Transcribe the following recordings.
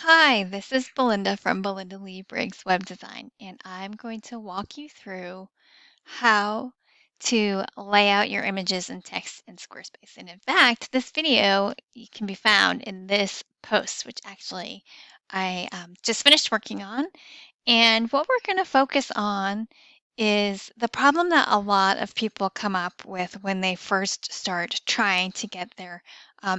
Hi, this is Belinda from Belinda Lee Briggs Web Design, and I'm going to walk you through how to lay out your images and text in Squarespace. And in fact, this video can be found in this post, which actually I just finished working on. And what we're going to focus on is the problem that a lot of people come up with when they first start trying to get their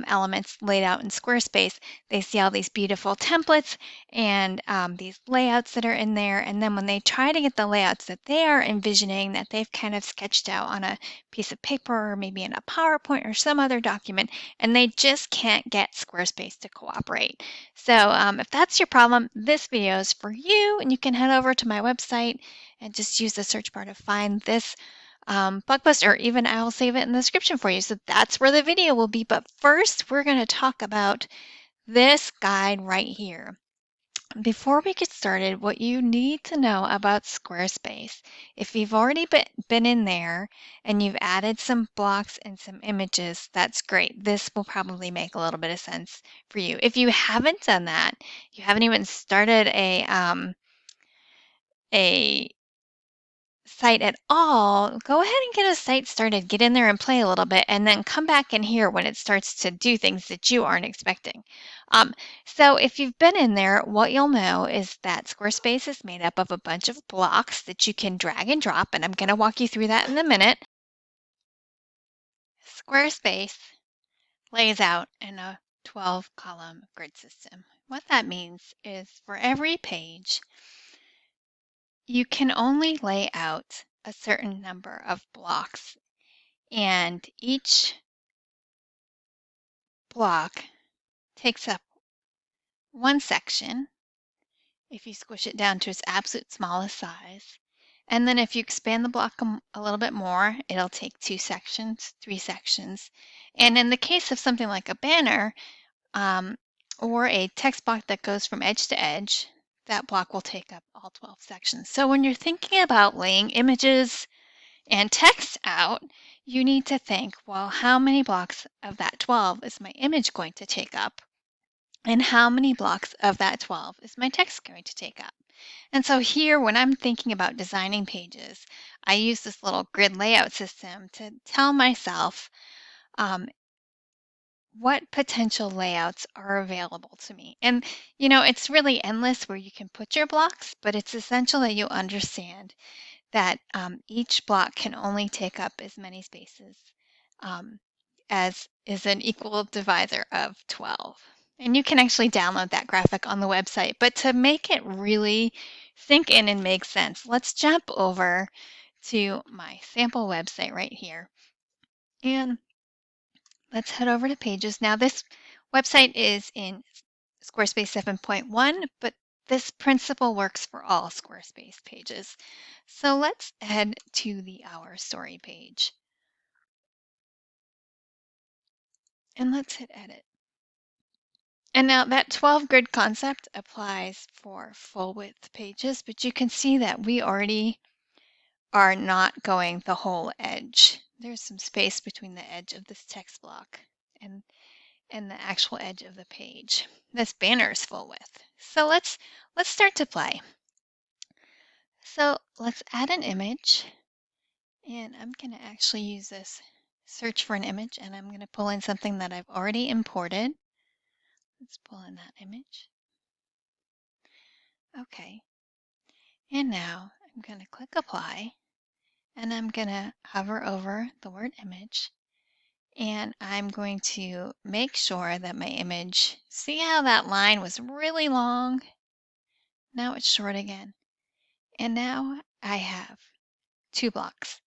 elements laid out in Squarespace. They see all these beautiful templates and these layouts that are in there. And then when they try to get the layouts that they are envisioning, that they've kind of sketched out on a piece of paper or maybe in a PowerPoint or some other document, and they just can't get Squarespace to cooperate. So if that's your problem, this video is for you, and you can head over to my website and just use the search bar to find this blog post, or even I'll save it in the description for you. So that's where the video will be. But first, we're going to talk about this guide right here. Before we get started, what you need to know about Squarespace, if you've already been in there and you've added some blocks and some images, that's great. This will probably make a little bit of sense for you. If you haven't done that, you haven't even started a site at all, go ahead and get a site started, get in there and play a little bit, and then come back in here when it starts to do things that you aren't expecting. So if you've been in there, what you'll know is that Squarespace is made up of a bunch of blocks that you can drag and drop, and I'm going to walk you through that in a minute. Squarespace lays out in a 12-column grid system. What that means is for every page, you can only lay out a certain number of blocks, and each block takes up one section if you squish it down to its absolute smallest size. And then if you expand the block a little bit more, it'll take 2 sections, 3 sections. And in the case of something like a banner or a text block that goes from edge to edge, that block will take up all 12 sections. So when you're thinking about laying images and text out, you need to think, well, how many blocks of that 12 is my image going to take up? And how many blocks of that 12 is my text going to take up? And so here, when I'm thinking about designing pages, I use this little grid layout system to tell myself what potential layouts are available to me. And, it's really endless where you can put your blocks, but it's essential that you understand that each block can only take up as many spaces um, as is an equal divisor of 12. And you can actually download that graphic on the website. But to make it really sink in and make sense, let's jump over to my sample website right here. And let's head over to Pages. Now, this website is in Squarespace 7.1, but this principle works for all Squarespace pages. So let's head to the Our Story page. And let's hit Edit. And now that 12 grid concept applies for full width pages, but you can see that we already are not going the whole edge. There's some space between the edge of this text block and the actual edge of the page. This banner is full width. So let's start to play. So let's add an image, and I'm going to actually use this search for an image, and I'm going to pull in something that I've already imported. Let's pull in that image. Okay. And now I'm going to click apply, and I'm going to hover over the word image, and I'm going to make sure that my image, see how that line was really long? Now it's short again. And now I have 2 blocks.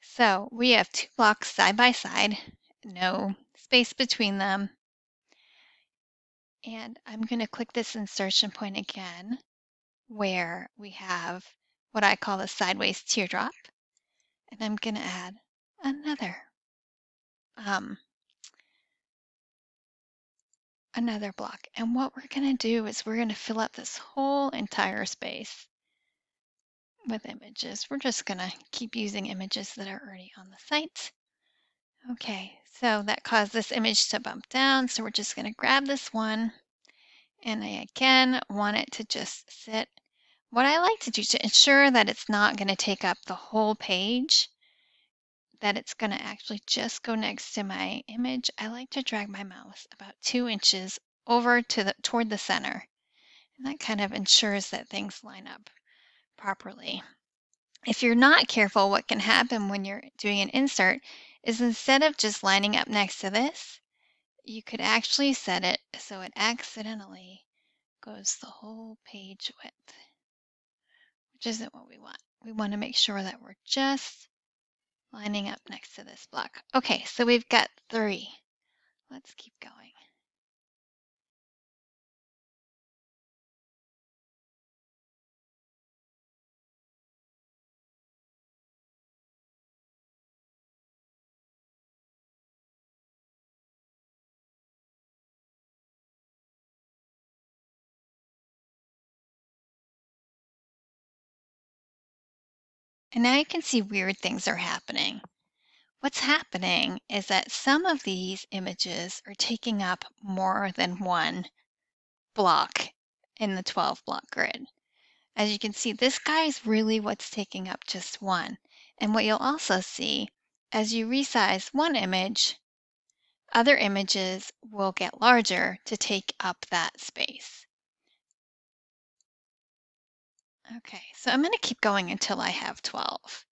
So we have 2 blocks side by side, no space between them. And I'm going to click this insertion point again, where we have what I call the sideways teardrop. And I'm going to add another block. And what we're going to do is we're going to fill up this whole entire space with images. We're just going to keep using images that are already on the site. Okay, so that caused this image to bump down, so we're just going to grab this one And I again want it to just sit. What I like to do to ensure that it's not going to take up the whole page, that it's going to actually just go next to my image, I like to drag my mouse about 2 inches over to toward the center. And that kind of ensures that things line up properly. If you're not careful, what can happen when you're doing an insert is instead of just lining up next to this, you could actually set it so it accidentally goes the whole page width, which isn't what we want. We want to make sure that we're just lining up next to this block. Okay, so we've got 3. Let's keep going. And now you can see weird things are happening. What's happening is that some of these images are taking up more than one block in the 12 block grid. As you can see, this guy is really what's taking up just one. And what you'll also see, as you resize one image, other images will get larger to take up that space. Okay, so I'm going to keep going until I have 12.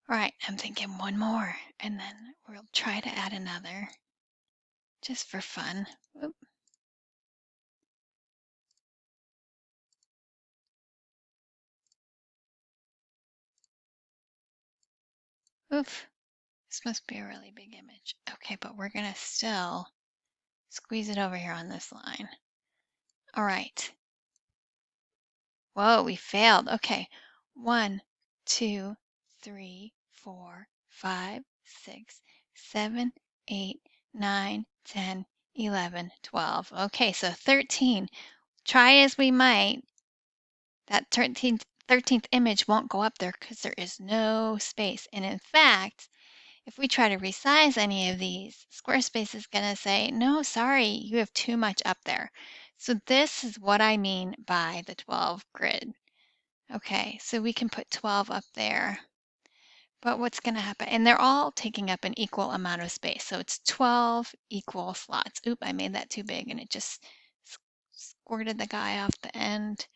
All right, I'm thinking one more, and then we'll try to add another just for fun. Oop. Oof. This must be a really big image. Okay, but we're going to still squeeze it over here on this line. All right. Whoa, we failed. Okay. 1, 2, 3, 4, 5, 6, 7, 8, 9, 10, 11, 12. Okay, so 13. Try as we might, that 13th image won't go up there because there is no space. And in fact, if we try to resize any of these, Squarespace is going to say, no, sorry, you have too much up there. So this is what I mean by the 12 grid. Okay, so we can put 12 up there. But what's going to happen? And they're all taking up an equal amount of space. So it's 12 equal slots. Oop, I made that too big and it just squirted the guy off the end.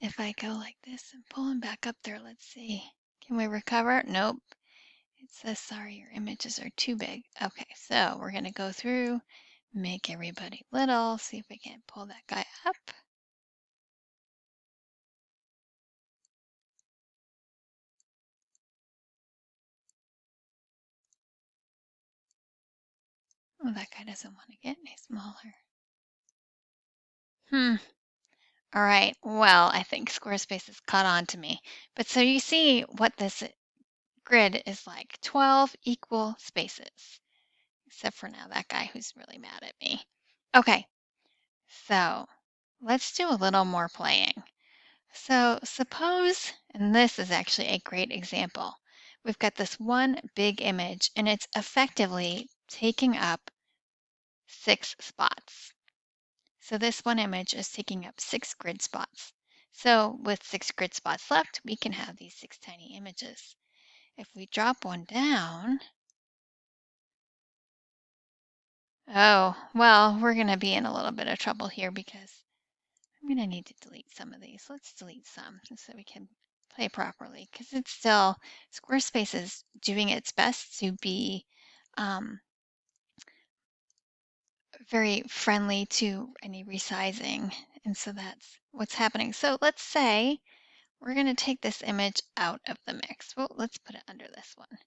If I go like this and pull him back up there, let's see. Can we recover? Nope. It says, sorry, your images are too big. Okay, so we're going to go through, make everybody little, see if we can pull that guy up. Oh, that guy doesn't want to get any smaller. All right, well, I think Squarespace has caught on to me. But so you see what this grid is like, 12 equal spaces, except for now that guy who's really mad at me. Okay, so let's do a little more playing. So suppose, and this is actually a great example, we've got this one big image and it's effectively taking up 6 spots. So this one image is taking up 6 grid spots. So with 6 grid spots left, we can have these 6 tiny images. If we drop one down, oh, well, we're going to be in a little bit of trouble here because I'm going to need to delete some of these. Let's delete some so we can play properly because it's still, Squarespace is doing its best to be very friendly to any resizing. And so that's what's happening. So let's say we're going to take this image out of the mix. Well, let's put it under this one.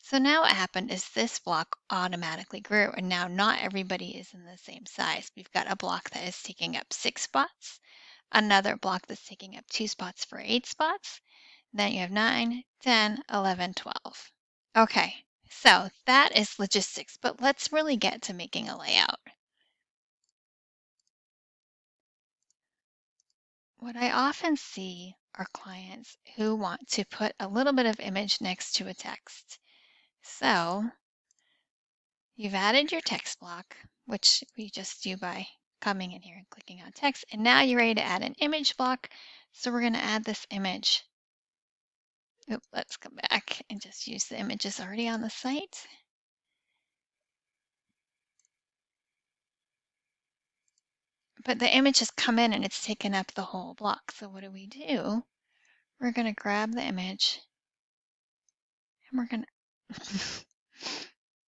So now what happened is this block automatically grew, and now not everybody is in the same size. We've got a block that is taking up 6 spots, another block that's taking up 2 spots for 8 spots. Then you have 9, 10, 11, 12. Okay, so that is logistics, but let's really get to making a layout. What I often see are clients who want to put a little bit of image next to a text. So you've added your text block, which we just do by coming in here and clicking on text, and now you're ready to add an image block. So we're going to add this image. Oop, let's come back and just use the images already on the site. But the image has come in and it's taken up the whole block. So what do? We're going to grab the image and we're going to...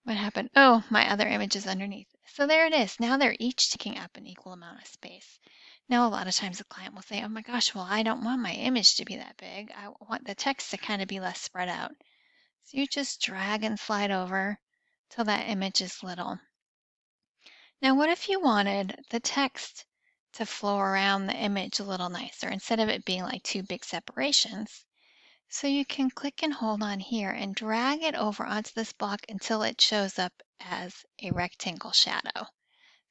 What happened? Oh, my other image is underneath. So there it is. Now they're each taking up an equal amount of space. Now, a lot of times the client will say, oh my gosh, well, I don't want my image to be that big. I want the text to kind of be less spread out. So you just drag and slide over till that image is little. Now, what if you wanted the text to flow around the image a little nicer instead of it being like two big separations? So you can click and hold on here and drag it over onto this block until it shows up as a rectangle shadow.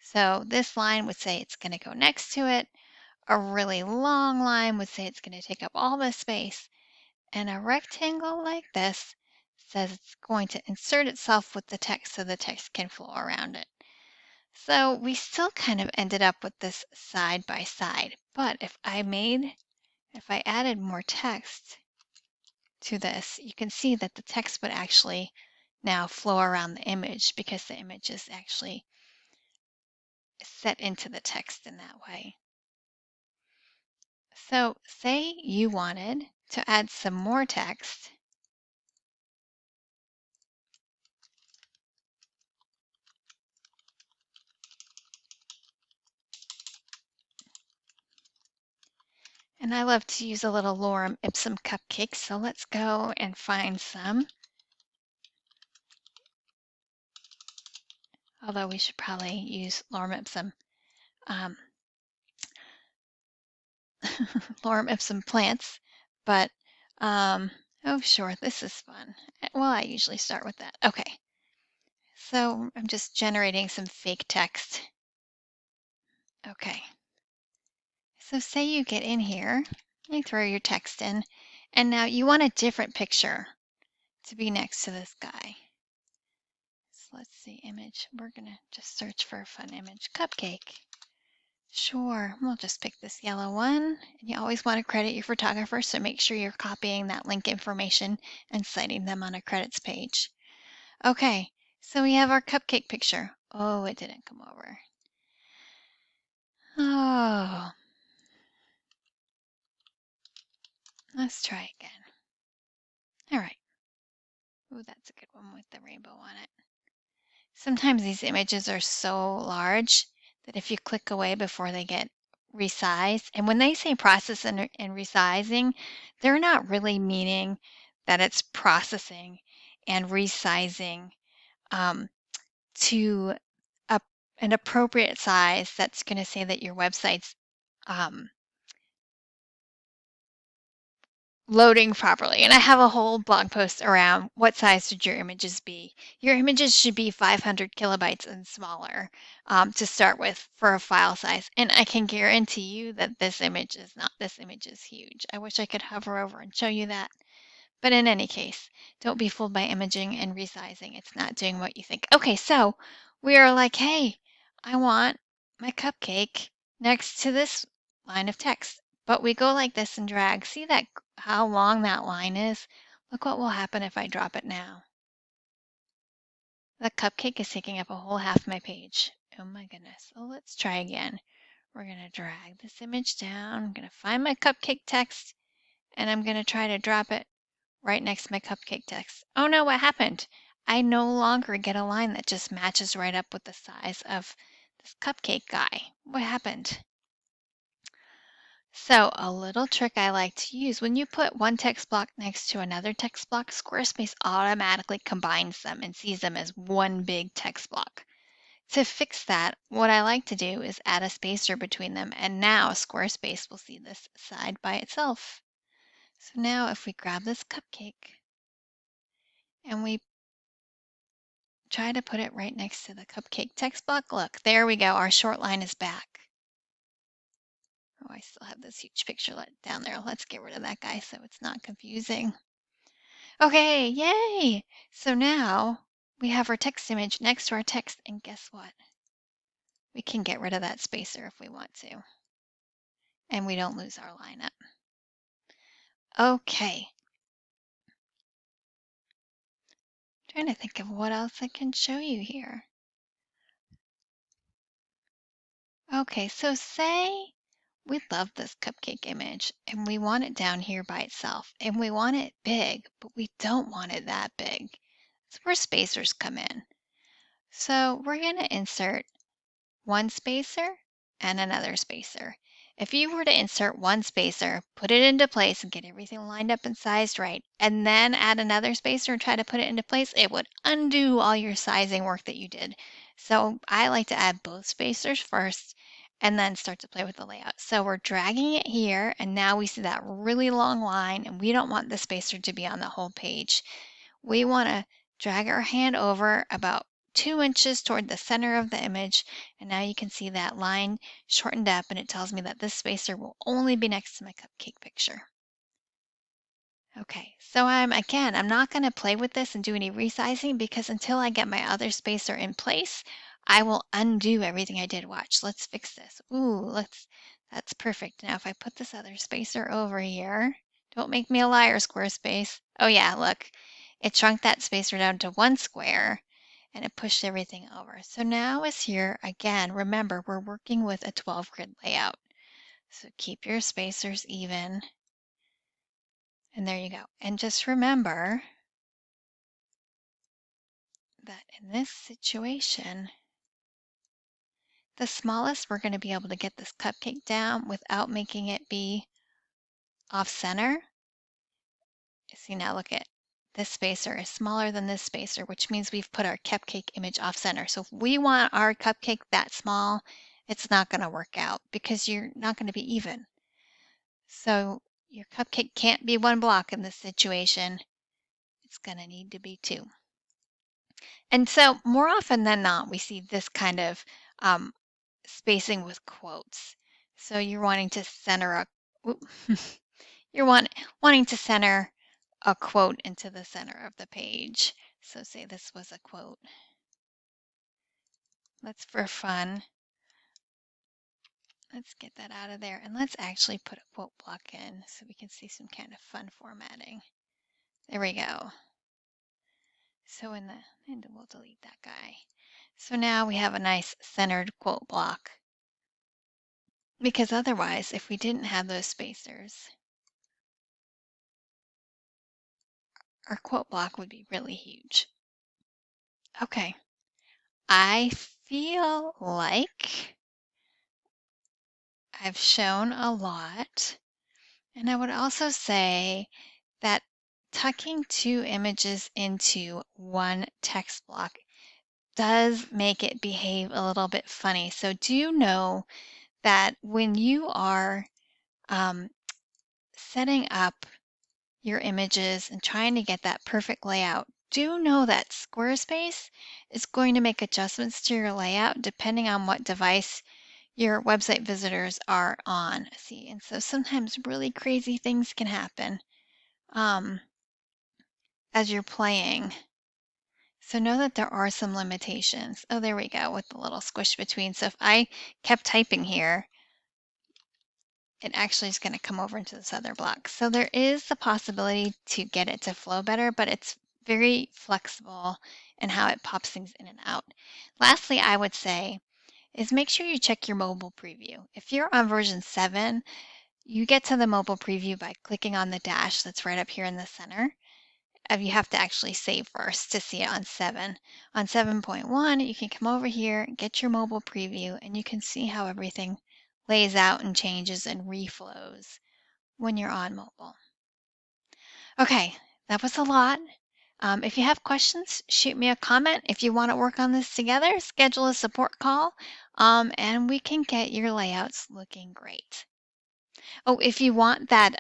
So this line would say it's going to go next to it. A really long line would say it's going to take up all this space. And a rectangle like this says it's going to insert itself with the text so the text can flow around it. So we still kind of ended up with this side by side. But if I added more text to this, you can see that the text would actually now flow around the image because the image is actually set into the text in that way. So say you wanted to add some more text. And I love to use a little lorem ipsum cupcake, so let's go and find some. Although we should probably use lorem ipsum lorem ipsum plants, but oh sure, this is fun. Well, I usually start with that. Okay, so I'm just generating some fake text. Okay, so say you get in here, you throw your text in, and now you want a different picture to be next to this guy. So let's see, image. We're gonna just search for a fun image. Cupcake. Sure, we'll just pick this yellow one. And you always want to credit your photographer, so make sure you're copying that link information and citing them on a credits page. Okay, so we have our cupcake picture. Oh, it didn't come over. Oh, let's try again. All right. Ooh, that's a good one with the rainbow on it. Sometimes these images are so large that if you click away before they get resized, and when they say process and resizing, they're not really meaning that it's processing and resizing to an appropriate size that's going to say that your website's loading properly. And I have a whole blog post around what size should your images be. Your images should be 500 kilobytes and smaller to start with for a file size. And I can guarantee you that this image is not. This image is huge. I wish I could hover over and show you that. But in any case, don't be fooled by imaging and resizing. It's not doing what you think. Okay, so we are like, hey, I want my cupcake next to this line of text. But we go like this and drag. See that how long that line is? Look what will happen if I drop it now. The cupcake is taking up a whole half my page. Oh my goodness. Oh, let's try again. We're going to drag this image down. I'm going to find my cupcake text and I'm going to try to drop it right next to my cupcake text. Oh no, what happened? I no longer get a line that just matches right up with the size of this cupcake guy. What happened? So a little trick I like to use when you put one text block next to another text block, Squarespace automatically combines them and sees them as one big text block. To fix that, what I like to do is add a spacer between them, and now Squarespace will see this side by itself. So now if we grab this cupcake and we try to put it right next to the cupcake text block, look, there we go, our short line is back. Oh, I still have this huge picture down there. Let's get rid of that guy so it's not confusing. Okay, yay! So now we have our text image next to our text, and guess what? We can get rid of that spacer if we want to, and we don't lose our lineup. Okay, trying to think of what else I can show you here. Okay, so say we love this cupcake image and we want it down here by itself and we want it big, but we don't want it that big. That's where spacers come in. So we're going to insert one spacer and another spacer. If you were to insert one spacer, put it into place and get everything lined up and sized right, and then add another spacer and try to put it into place, it would undo all your sizing work that you did. So I like to add both spacers first and then start to play with the layout. So we're dragging it here, and now we see that really long line, and we don't want the spacer to be on the whole page. We want to drag our hand over about 2 inches toward the center of the image, and now you can see that line shortened up, and it tells me that this spacer will only be next to my cupcake picture. Okay, so I'm not going to play with this and do any resizing because until I get my other spacer in place, I will undo everything I did. Watch, let's fix this. That's perfect. Now if I put this other spacer over here, don't make me a liar, Squarespace. Oh yeah, look, it shrunk that spacer down to 1 square and it pushed everything over. So now it's here again. Remember, we're working with a 12 grid layout. So keep your spacers even. And there you go. And just remember that in this situation, the smallest we're going to be able to get this cupcake down without making it be off center. See, now look at this spacer is smaller than this spacer, which means we've put our cupcake image off center. So if we want our cupcake that small, it's not going to work out because you're not going to be even. So your cupcake can't be 1 block in this situation. It's going to need to be 2. And so more often than not, we see this kind of um, spacing with quotes. So you're wanting to center wanting to center a quote into the center of the page. So say this was a quote. Let's for fun. Let's get that out of there and let's actually put a quote block in so we can see some kind of fun formatting. There we go. So and we'll delete that guy. So now we have a nice centered quote block. Because otherwise, if we didn't have those spacers, our quote block would be really huge. Okay, I feel like I've shown a lot. And I would also say that tucking 2 images into one text block does make it behave a little bit funny. So do you know that when you are setting up your images and trying to get that perfect layout, do know that Squarespace is going to make adjustments to your layout depending on what device your website visitors are on. See, and so sometimes really crazy things can happen as you're playing. So know that there are some limitations. Oh, there we go with the little squish between. So if I kept typing here, it actually is going to come over into this other block. So there is the possibility to get it to flow better, but it's very flexible in how it pops things in and out. Lastly, I would say is make sure you check your mobile preview. If you're on version 7, you get to the mobile preview by clicking on the dash that's right up here in the center. You have to actually save first to see it on 7. On 7.1, you can come over here, get your mobile preview, and you can see how everything lays out and changes and reflows when you're on mobile. Okay, that was a lot. If you have questions, shoot me a comment. If you want to work on this together, schedule a support call, and we can get your layouts looking great. Oh, if you want that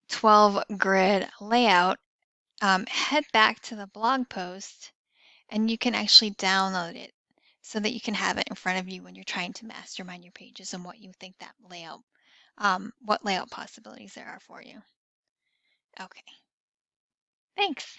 12 grid layout, head back to the blog post and you can actually download it so that you can have it in front of you when you're trying to mastermind your pages and what you think that layout, what layout possibilities there are for you. Okay, thanks.